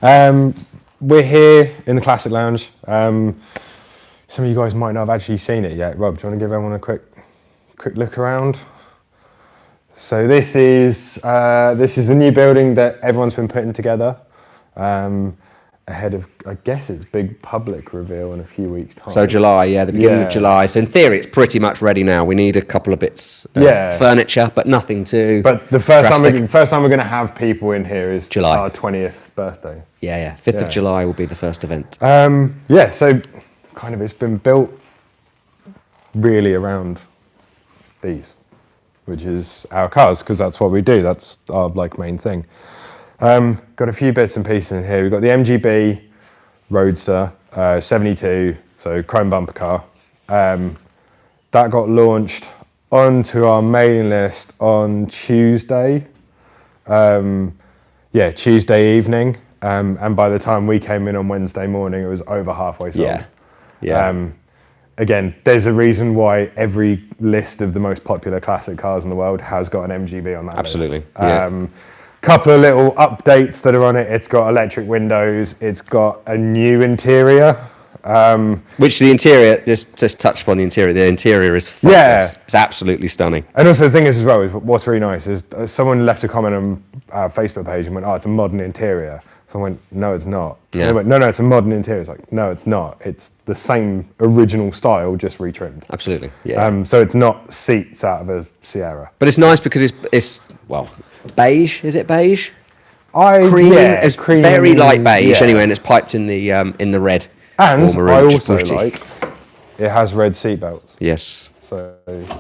We're here in the Classic Lounge. Some of you guys might not have actually seen it yet. Rob, do you want to give everyone a quick look around? So this is the new building that everyone's been putting together ahead of, I guess, its big public reveal in a few weeks' time. So July, the beginning of July. So in theory, it's pretty much ready now. We need a couple of bits of furniture, but nothing too. But the first time we're going to have people in here is July. Our 20th birthday. 5th of July will be the first event. So kind of it's been built really around these, which is our cars, because that's what we do. That's our main thing. Got a few bits and pieces in here. We've got the MGB Roadster 72, so chrome bumper car. That got launched onto our mailing list on Tuesday. Tuesday evening. And by the time we came in on Wednesday morning, it was over halfway sold. Again, there's a reason why every list of the most popular classic cars in the world has got an MGB on that Absolutely. list. Couple of little updates that are on it. It's got electric windows. It's got a new interior. Which the interior, just touch upon the interior. The interior is fabulous. It's absolutely stunning. And also the thing is as well, what's really nice is someone left a comment on our Facebook page and went, "Oh, it's a modern interior." So I went, "No, it's not." Yeah. They went, "No, it's a modern interior." It's like, "No, it's not. It's the same original style, just retrimmed." Absolutely. Yeah. So it's not seats out of a Sierra. But it's nice because it's beige. Is it beige? Cream. It's cream, very light beige anyway, and it's piped in the red. And or maroon, I also it has red seat belts. Yes. So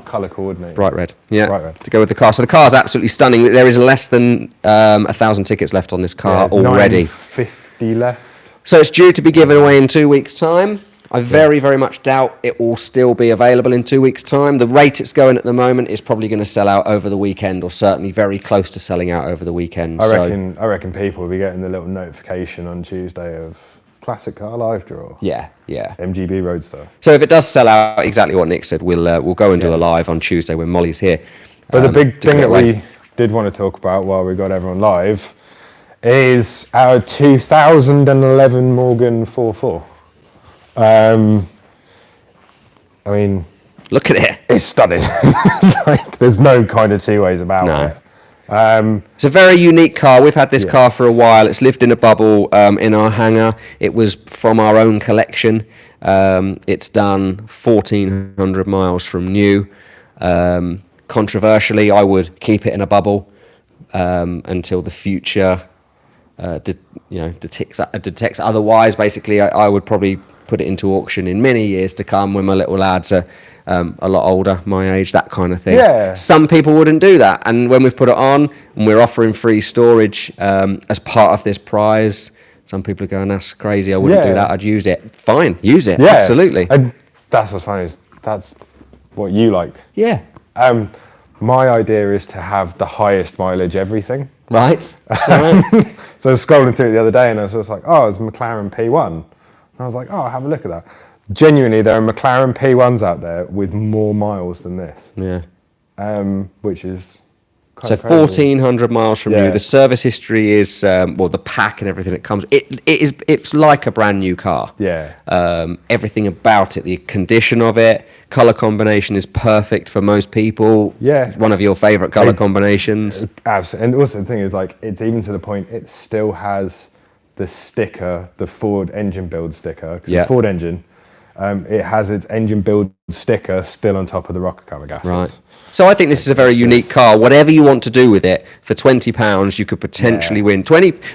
colour coordinated. Bright red. Yeah. Bright red. To go with the car. So the car's absolutely stunning. There is less than 1,000 tickets left on this car already. 950 left. So it's due to be given away in 2 weeks' time. I very, very much doubt it will still be available in 2 weeks' time. The rate it's going at the moment is probably going to sell out over the weekend, or certainly very close to selling out over the weekend. I reckon people will be getting the little notification on Tuesday of Classic Car Live Draw. Yeah. MGB Roadster. So if it does sell out, exactly what Nick said, we'll go and do a live on Tuesday when Molly's here. But the big thing that we did want to talk about while we got everyone live is our 2011 Morgan 4.4. I mean, look at it. It's stunning. There's no kind of two ways about it. It's a very unique car. We've had this car for a while. It's lived in a bubble in our hangar. It was from our own collection. It's done 1,400 miles from new. Controversially, I would keep it in a bubble until the future detects otherwise. Basically, I would probably put it into auction in many years to come when my little lads are a lot older, my age, that kind of thing. Some people wouldn't do that, and when we've put it on and we're offering free storage as part of this prize, some people are going, "That's crazy, I wouldn't do that, I'd use it." Fine, use it, absolutely. And that's what's funny, is that's what you like. My idea is to have the highest mileage everything. Right. So I was scrolling through it the other day and I was just like, "Oh, it's a McLaren P1." And I was like, "Oh, have a look at that." Genuinely, there are McLaren P1s out there with more miles than this. Which is so 1,400 miles from new. The service history is the pack and everything that comes. It's like a brand new car. Everything about it, the condition of it, color combination is perfect for most people. One of your favorite color combinations. Absolutely. And also the thing is, it's even to the point it still has the sticker, the Ford engine build sticker, because it's a Ford engine. It has its engine build sticker still on top of the rocker cover gaskets. Right. So I think this is a very unique car. Whatever you want to do with it, for £20, you could potentially win.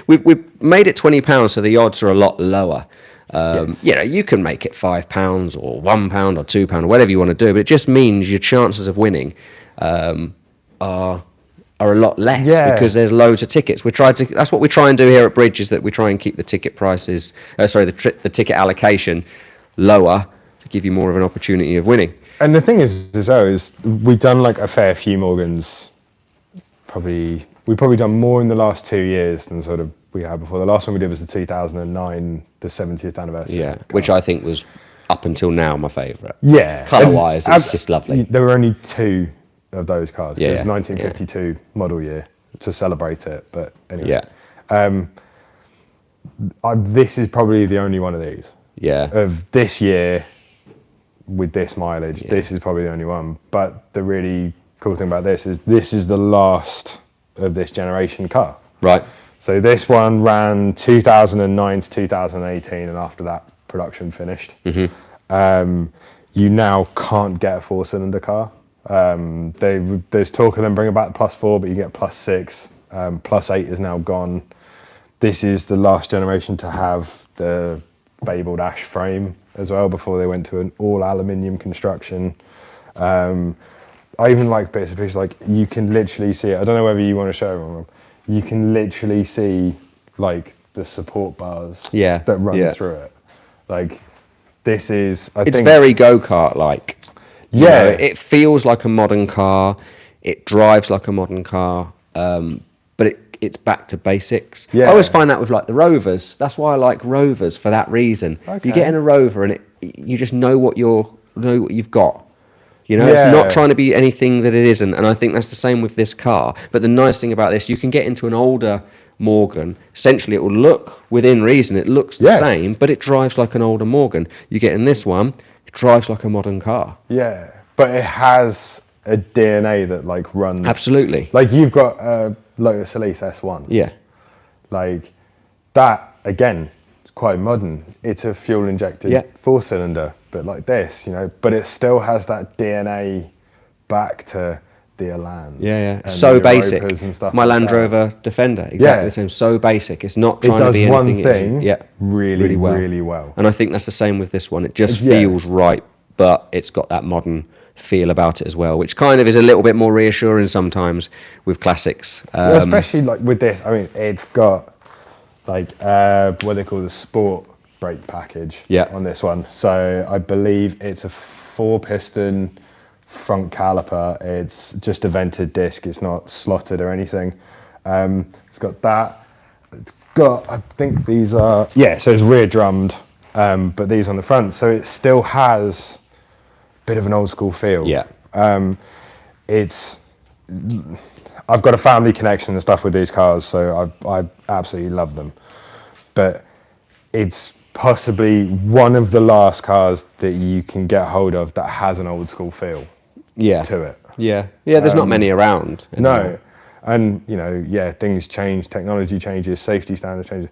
We've made it £20, so the odds are a lot lower. You can make it £5 or £1 or £2 or whatever you want to do, but it just means your chances of winning are a lot less because there's loads of tickets. That's what we try and do here at Bridge, is that we try and keep the ticket prices, the ticket allocation lower to give you more of an opportunity of winning. And the thing is we've done a fair few Morgans. We've probably done more in the last 2 years than sort of we had before. The last one we did was the 2009, the 70th anniversary. Which I think was up until now my favourite. Colour-wise, it's just lovely. There were only 2 of those cars. It was 1952 model year to celebrate it. But anyway. this is probably the only one of these. Yeah. Of this year, with this mileage, this is probably the only one. But the really cool thing about this is the last of this generation car. Right. So this one ran 2009 to 2018, and after that, production finished. You now can't get a 4-cylinder car. There's talk of them bringing back the +4, but you get +6. +8 is now gone. This is the last generation to have the fabled ash frame as well, before they went to an all aluminium construction. I even like bits of pieces, like you can literally see it. I don't know whether you want to show them. You can literally see like the support bars that run through it. Like this is, I it's think, very go-kart like. Yeah. You know, it feels like a modern car. It drives like a modern car. But it's back to basics. Yeah. I always find that with like the Rovers. That's why I like Rovers, for that reason. Okay. You get in a Rover and you just know what you've got. You know, it's not trying to be anything that it isn't. And I think that's the same with this car. But the nice thing about this, you can get into an older Morgan. Essentially, it will look, within reason, it looks the same, but it drives like an older Morgan. You get in this one, it drives like a modern car. Yeah, but it has a DNA that like runs. Absolutely. Like you've got a Lotus Elise S1. Yeah. Like that, again, it's quite modern. It's a fuel injected 4-cylinder, but like this, you know, but it still has that DNA back to the Elan. Yeah. So basic. And stuff My like Land that. Rover Defender, exactly the same. So basic. It's not It trying to does be anything. one thing really really well. And I think that's the same with this one. It just feels right, but it's got that modern feel about it as well, which kind of is a little bit more reassuring sometimes with classics. Especially like with this, I mean, it's got like what they call the sport brake package on this one. So I believe it's a 4-piston front caliper. It's just a vented disc. It's not slotted or anything. It's got that. It's got, I think these are, so it's rear drummed, but these on the front. So it still has a bit of an old school feel. Yeah. I've got a family connection and stuff with these cars, so I absolutely love them. But it's possibly one of the last cars that you can get hold of that has an old school feel to it. Yeah, there's not many around anymore. No. And, you know, things change, technology changes, safety standards change.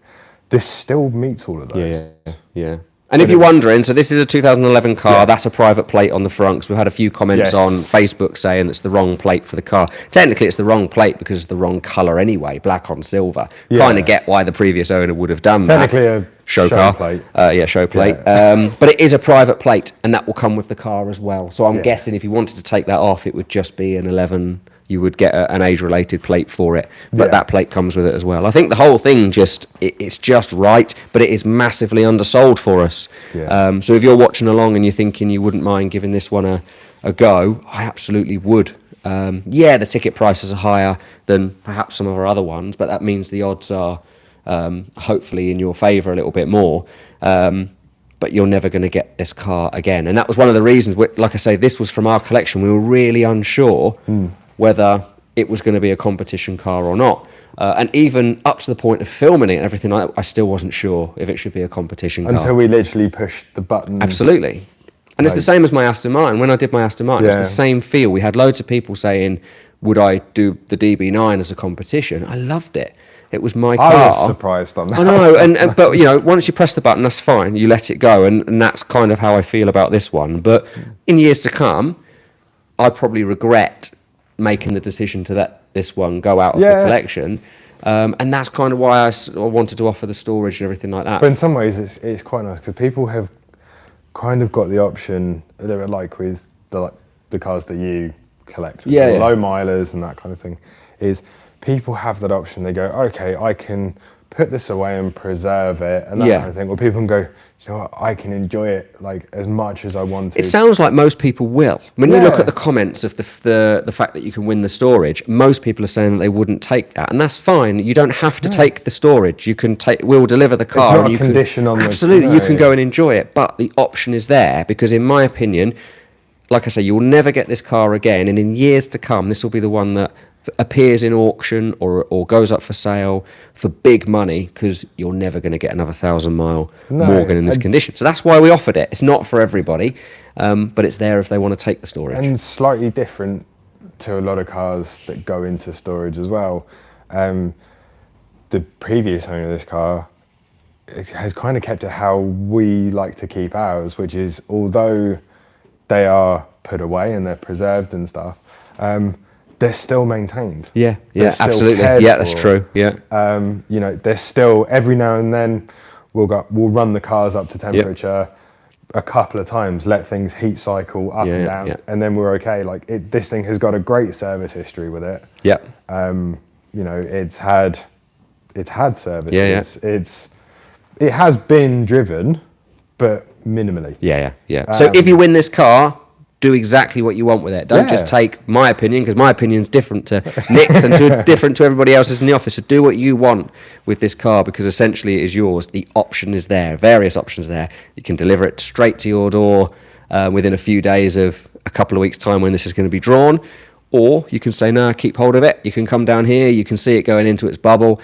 This still meets all of those. Yeah. And if you're wondering, so this is a 2011 car, that's a private plate on the front, because we've had a few comments on Facebook saying it's the wrong plate for the car. Technically, it's the wrong plate because it's the wrong colour anyway, black on silver. Kind of get why the previous owner would have done that. Technically a show plate. Show plate. But it is a private plate, and that will come with the car as well. So I'm guessing if you wanted to take that off, it would just be an 11. You would get an age-related plate for it, but that plate comes with it as well. I think the whole thing it's just right, but it is massively undersold for us. So if you're watching along and you're thinking you wouldn't mind giving this one a go, I absolutely would. The ticket prices are higher than perhaps some of our other ones, but that means the odds are hopefully in your favour a little bit more. But you're never going to get this car again. And that was one of the reasons, like I say, this was from our collection. We were really unsure whether it was going to be a competition car or not. And even up to the point of filming it and everything like that, I still wasn't sure if it should be a competition car. Until we literally pushed the button. Absolutely. And it's the same as my Aston Martin. When I did my Aston Martin, it's the same feel. We had loads of people saying, would I do the DB9 as a competition? I loved it. It was my car. I was surprised on that. I know, but you know, once you press the button, that's fine. You let it go, and that's kind of how I feel about this one. But in years to come, I probably regret making the decision to let this one go out of the collection, and that's kind of why I wanted to offer the storage and everything like that. But in some ways, it's quite nice because people have kind of got the option, like with the cars that you collect, low milers and that kind of thing, is people have that option. They go, okay, I can put this away and preserve it and that kind of thing. Or people can go, you know what, I can enjoy it like as much as I want to. It sounds like most people will. When you look at the comments of the fact that you can win the storage, most people are saying that they wouldn't take that, and that's fine. You don't have to take the storage. You can we'll deliver the car. It's not a condition on the. Absolutely, you can go and enjoy it, but the option is there because, in my opinion, like I say, you'll never get this car again, and in years to come, this will be the one that appears in auction or goes up for sale for big money, because you're never going to get another 1,000-mile Morgan in this condition. So that's why we offered it. It's not for everybody, but it's there if they want to take the storage. And slightly different to a lot of cars that go into storage as well. The previous owner of this car, it has kind of kept it how we like to keep ours, which is, although they are put away and they're preserved and stuff, they're still maintained. Yeah, They're still absolutely. cared Yeah, that's for. true. Yeah. You know, they're still, every now and then we'll run the cars up to temperature a couple of times, let things heat cycle up and down, and then we're okay. Like, this thing has got a great service history with it. Yeah. You know, it's had service. Yeah. It has been driven, but minimally. Yeah. So if you win this car, do exactly what you want with it. Don't just take my opinion, because my opinion's different to Nick's and different to everybody else's in the office. So do what you want with this car, because essentially it is yours. The option is there, various options there. You can deliver it straight to your door within a few days of a couple of weeks' time when this is going to be drawn. Or you can say, no, keep hold of it. You can come down here, you can see it going into its bubble,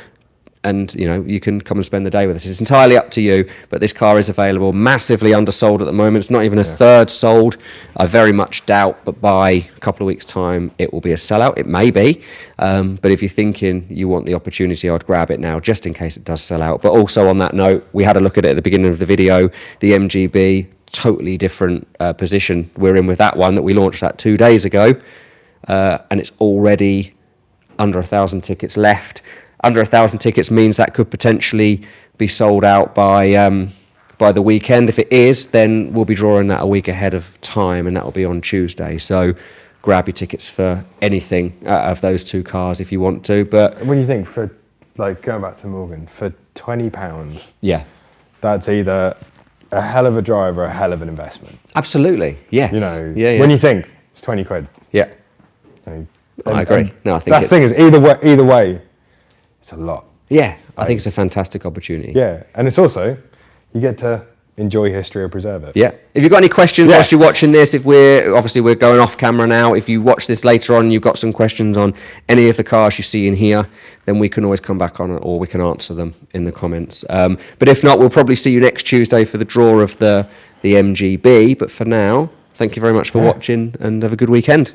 and you know, you can come and spend the day with us. It's entirely up to you, but this car is available, massively undersold at the moment. It's not even a third sold. I very much doubt, but by a couple of weeks' time, it will be a sellout. It may be, but if you're thinking you want the opportunity, I'd grab it now, just in case it does sell out. But also on that note, we had a look at it at the beginning of the video, the MGB, totally different position we're in with that one that we launched that 2 days ago, and it's already under 1,000 tickets left. Under 1,000 tickets means that could potentially be sold out by the weekend. If it is, then we'll be drawing that a week ahead of time, and that will be on Tuesday. So grab your tickets for anything of those two cars if you want to. But when you think, for like going back to Morgan, for £20, yeah, that's either a hell of a drive or a hell of an investment. Absolutely, yes. You know, yeah. when you think it's 20 quid. Yeah, You know, I agree. No, I think that's the thing is, either way, it's a lot. Yeah, I think it's a fantastic opportunity. Yeah, and it's also, you get to enjoy history or preserve it. Yeah. If you've got any questions whilst you're watching this, we're going off camera now. If you watch this later on and you've got some questions on any of the cars you see in here, then we can always come back on it, or we can answer them in the comments. But if not, we'll probably see you next Tuesday for the draw of the MGB. But for now, thank you very much for watching, and have a good weekend.